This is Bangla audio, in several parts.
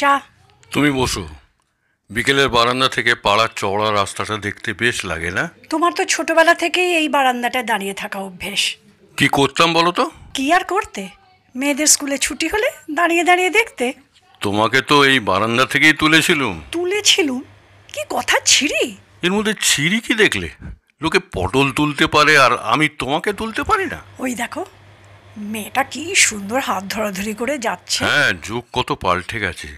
চা। তুমি বসো। বিকেলের বারান্দা থেকে পাড়ার চওড়া রাস্তাটা দেখতে বেশ লাগে না? তোমার তো ছোটবেলা থেকেই এই বারান্দাটায় দাঁড়িয়ে থাকা অভ্যেস। কি করতাম বলো তো? কি আর করতে, মেয়েদের স্কুলে ছুটি হলে দাঁড়িয়ে দাঁড়িয়ে দেখতে। তোমাকে তো এই বারান্দা থেকেই তুলেছিলুম। তুলেছিলুম? কি কথা ছিঁড়ি! এর মধ্যে ছিঁড়ি কি দেখলে? লোকে পটল তুলতে পারে আর আমি তোমাকে তুলতে পারি না? ওই দেখো, মেয়েটা কি সুন্দর হাত ধরাধরি করে যাচ্ছে। হ্যাঁ, যুগ কত পাল্টে গেছে।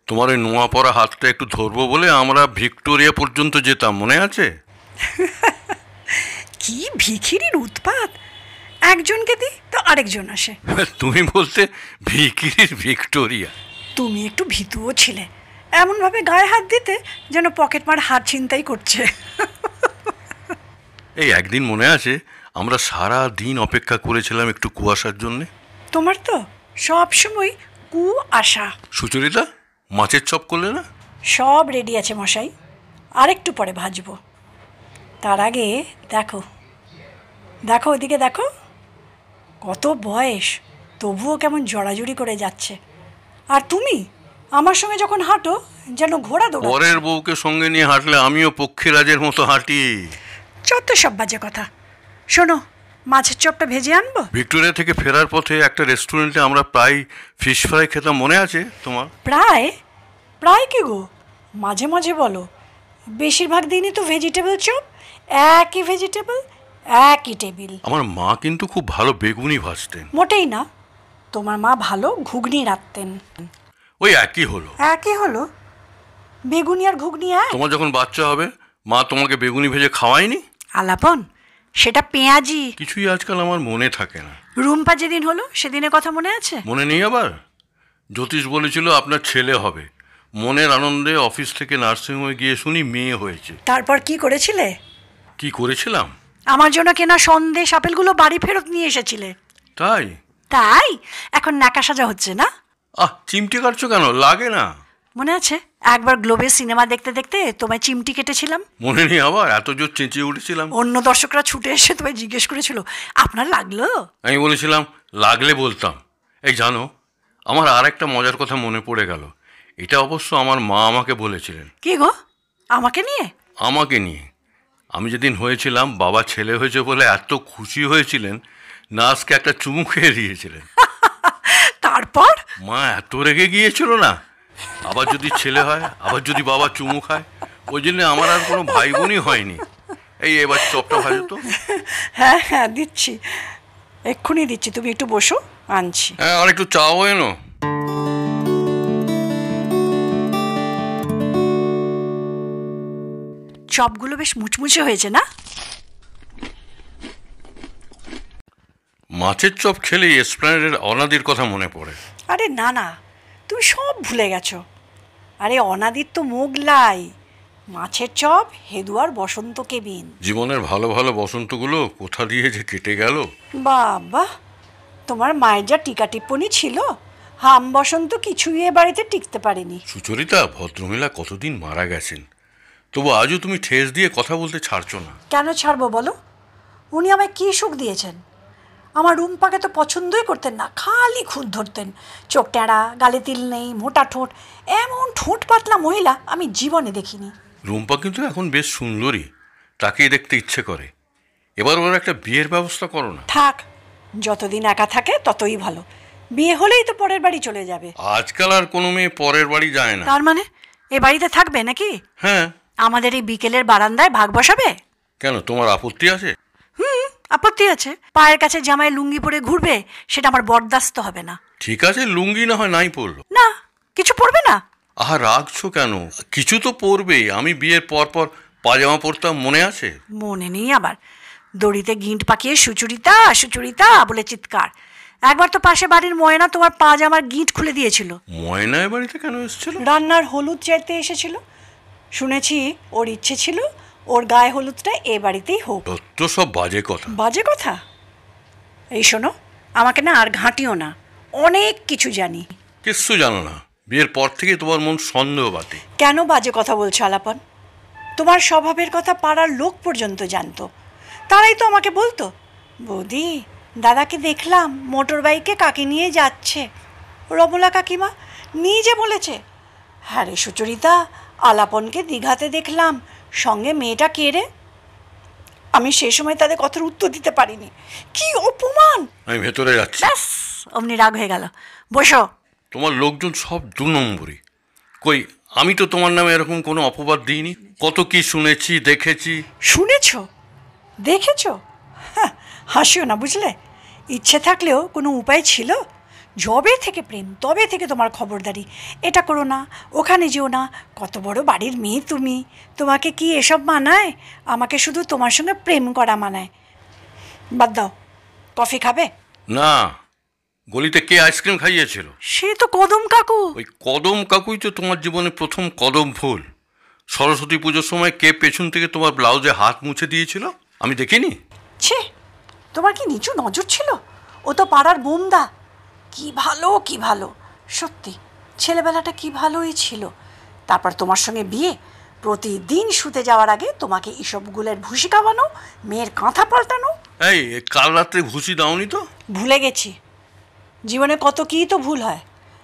তোমার এই নোয়া পড়া হাতটা একটু ধরবো বলে আমরা ভিক্টোরিয়া পর্যন্ত যেতাম, মনে আছে? কি ভিখিরির উৎপাত! একজনকে দিই তো আরেকজন আসে। তুমি বলতে ভিখিরির ভিক্টোরিয়া? তুমি একটু ভীতুও ছিলে, এমনভাবে গায়ে হাত দিতে যেন পকেটমার হাত ছিনতাই করছে। এই একদিন মনে আছে আমরা সারা দিন অপেক্ষা করেছিলাম একটু কুয়াশার জন্যে? তোমার তো সব সময় আশা। সুচরিতা, মাছের চপ করলে না? সব রেডি আছে মশাই, আরেকটু পরে ভাজবো। তার আগে দেখো দেখো, ওইদিকে দেখো, কত বয়স তবুও কেমন জড়াজড়ি করে যাচ্ছে। আর তুমি আমার সঙ্গে যখন হাঁটো যেন ঘোড়া দৌড়াচ্ছে। পরের বউকে সঙ্গে নিয়ে হাঁটলে আমিও পক্ষীরাজের মতো হাঁটি। যত সব বাজে কথা। শোনো, মাছের চপটা ভেজে আনবো। ভিক্টোরিয়া থেকে ফেরার পথে একটা রেস্টুরেন্টে আমরা প্রায় ফিশ ফ্রাই খেতাম, মনে আছে তোমার? প্রায় প্রায় কি গো, মাঝে মাঝে বলো। বেশিরভাগ দিনই তো ভেজিটেবল চপ, একই ভেজিটেবল, একই টেবিল। আমার মা কিন্তু খুব ভালো বেগুনি ভাজতেন। মোটেই না, তোমার মা ভালো ঘুগনি রাখতেন। ওই একই হলো। একই হলো? বেগুনি আর ঘুগনি এক? তোমার যখন বাচ্চা হবে মা তোমাকে বেগুনি ভেজে খাওয়ায়নি? আলাপন, সেটা পেঁয়াজি। কিছুই আজকাল আমার মনে থাকে না। রুম্পা যেদিন হলো সেদিনের কথা মনে আছে? মনে নেই আবার? জ্যোতিষ বলেছিল আপনার ছেলে হবে। মনের আনন্দে অফিস থেকে নার্সিংহোমে গিয়ে শুনি মেয়ে হয়েছে। তারপর কি করেছিলে? কি করেছিলাম? আমার জন্য কেনা সন্দেশ আপেলগুলো বাড়ি ফেরত নিয়ে এসেছিলে। তাই? তাই এখন নাকা সাজা হচ্ছে না? চিমটি কাটছো কেন? লাগে না। মনে আছে একবার গ্লোবের সিনেমা দেখতে দেখতে তোমায় চিমটি কেটেছিলাম? মনে নেই আবার? এত জোর চেঁচিয়ে উঠেছিলাম। অন্য দর্শকরা ছুটে এসে তোমায় জিজ্ঞেস করেছিল আপনার লাগলো? আমি বলেছিলাম লাগলে বলতাম। এই জানো, আমার আর একটা মজার কথা মনে পড়ে গেল। এটা অবশ্য আমার মা আমাকে বলেছিলেন। কি গো, আমাকে নিয়ে? আমাকে নিয়ে। আমি যেদিন হয়েছিলাম বাবা ছেলে হয়েছে বলে এত খুশি হয়েছিলেন, নার্সকে একটা চুমু খেয়ে দিয়েছিলেন। তারপর মা এত রেগে গিয়েছিল না, আবার যদি ছেলে হয়, আবার যদি বাবা চুমু খায়। ওই জন্য আমার আর কোনো ভাই বোনই হয়নি। এই এবার চপটা ভাজো তো। হ্যাঁ হ্যাঁ দিচ্ছি, এক্ষুনি দিচ্ছি, তুমি একটু বসো, আনছি। হ্যাঁ, আর একটু চাও এনো। চপগুলো বেশ মুচমুচে হয়েছে না? মাছের চপ খেলেই এসপ্ল্যানেডের অনাদির কথা মনে পড়ে। আরে না না, তুমি সব ভুলে গেছো। আরে অনাদির তো মোগলাই, মাছের চপ হেদু আর বসন্ত কেবিন। জীবনের ভালো ভালো বসন্তগুলো কোথা দিয়ে যে কেটে গেল। বাবা, তোমার মায়ের যা টিকা টিপ্পনি ছিল, হাম বসন্ত কিছুই এ বাড়িতে টিকতে পারেনি। সুচরিতা, ভদ্রমহিলা কতদিন মারা গেছেন, তবু আজও তুমি ঠেস দিয়ে কথা বলতে ছাড়ছো না। কেন ছাড়বো বলো? উনি আমায় কি সুখ দিয়েছেন। আমার রুম্পাকে তো পছন্দই করতেন না, খালি খুঁত ধরতেন। চোখ টেঁড়া, গালে তিল নেই, মোটা ঠোঁট, এমন ঠোঁট পাতলা মহিলা আমি জীবনে দেখিনি। রুম্পা কিন্তু এখন বেশ সুন্দরী, তাকেই দেখতে ইচ্ছে করে। এবার ওর একটা বিয়ের ব্যবস্থা করো না। থাক, যতদিন একা থাকে ততই ভালো। বিয়ে হলেই তো পরের বাড়ি চলে যাবে। আজকাল আর কোনো মেয়ে পরের বাড়ি যায় না। তার মানে এ বাড়িতে থাকবে নাকি? হ্যাঁ। আমাদের এই বিকেলের বারান্দায় ভাগ বসাবে? কেন, তোমার আপত্তি আছে? আপত্তি আছে। পায়ের কাছে জামায় লুঙ্গি পরে ঘুরবে, সেটা আমার বরদাস্ত হবে না। ঠিক আছে, লুঙ্গি না হয় নাই পরলো। না, কিছু পরবে না? রাগছো কেন? কিছু তো পরবেই। আমি বিয়ের পর পর পাজামা পরতাম, মনে আছে? মনে নেই আবার? দড়িতে গিঁট পাকিয়ে সুচরিতা সুচরিতা বলে চিৎকার। একবার তো পাশে বাড়ির ময়না তোমার পাজামার গিঁট খুলে দিয়েছিল। ময়না এ বাড়িতে কেন এসেছিল? রান্নার হলুদ চাইতে এসেছিল। শুনেছি ওর ইচ্ছে ছিল ওর গায়ে হলুদটা এ বাড়িতেই হোক। তো সব বাজে কথা। বাজে কথা? এই শোনো, আমাকে না আর ঘাঁটিও না, অনেক কিছু জানি। কিচ্ছু জানো না। বিয়ের পর থেকে তোমার মন সন্দেহবাদী। কেন বাজে কথা বলছো আলাপন? তোমার স্বভাবের কথা পাড়ার লোক পর্যন্ত জানতো। তারাই তো আমাকে বলতো, বৌদি দাদাকে দেখলাম মোটর বাইকে কাকে নিয়ে যাচ্ছে। রমলা কাকিমা নিজে বলেছে। হ্যাঁ রে সুচরিতা, আলাপনকে দীঘাতে দেখলাম, সঙ্গে মেয়েটা কে রে? আমি সে সময় তাদের কথার উত্তর দিতে পারিনি। কি অপমান! আমি ভেতরে যাচ্ছি। ব্যাস, অমনি রাগ হয়ে গেল। বসো। তোমার লোকজন সব 2 নম্বরই। কই, আমি তো তোমার নামে এরকম কোনো অপবাদ দিইনি। কত কি শুনেছি, দেখেছি। শুনেছ, দেখেছ? হ্যাঁ, হাসিও না বুঝলে। ইচ্ছে থাকলেও কোনো উপায় ছিল? যবে থেকে প্রেম তবে থেকে তোমার খবরদারি, এটা করো না, ওখানে যেও না। কত বড় বাড়ির মেয়ে তুমি, তোমাকে কি এসব মানায়? আমাকে শুধু তোমার সঙ্গে প্রেম করা মানায়। বাদ দাও। কফি খাবে? না, গলিতে কে আইসক্রিম খাইয়েছিল? সে তো কদম কাকু। ওই কদম কাকুই তো তোমার জীবনে প্রথম কদম ফুল। সরস্বতী পুজোর সময় কে পেছন থেকে তোমার ব্লাউজে হাত মুছে দিয়েছিল? আমি দেখিনি? ছে, তোমার কি নিচু নজর ছিল? ও তো পাড়ার বোমদা। কি ভালো, কি ভালো, সত্যি ছেলেবেলাটা কি ভালোই ছিল। তারপর তোমার সঙ্গে বিয়ে, প্রতিদিন শুতে যাওয়ার আগে তোমাকে ইসবগুলের ভুসি খাওয়ানো, মেয়ের কাঁথা পাল্টানো। এই কাল রাত্রে ভুসি দাওনি তো? ভুলে গেছি। জীবনে কত কী তো ভুল হয়।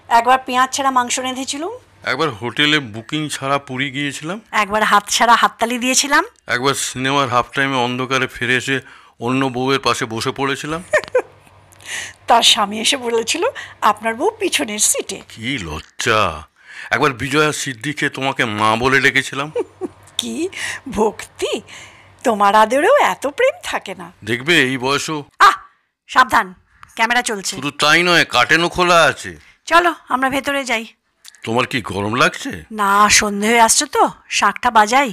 একবার পেঁয়াজ ছাড়া মাংস রেঁধেছিলুম, একবার হোটেলে বুকিং ছাড়া পুরী গিয়েছিলাম, একবার হাত ছাড়া হাততালি দিয়েছিলাম, একবার সিনেমার হাফ টাইমে অন্ধকারে ফিরে এসে অন্য বউয়ের পাশে বসে পড়েছিলাম। তার স্বামী এসে বলেছিল আপনার বউ পিছনের সিটে। কি লজ্জা! একবার বিজয়া সিদ্দিকে তোমাকে মা বলে ডেকেছিলাম। কি ভক্তি! তোমার আদরেও এত প্রেম থাকে না। দেখবে এই বয়সও। আহ, সাবধান, ক্যামেরা চলছে। শুধু তাই নয়, কার্টেনও খোলা আছে। চলো আমরা ভেতরে যাই। তোমার কি গরম লাগছে? না, সন্ধে হয়ে আসছে তো, শাঁখটা বাজাই।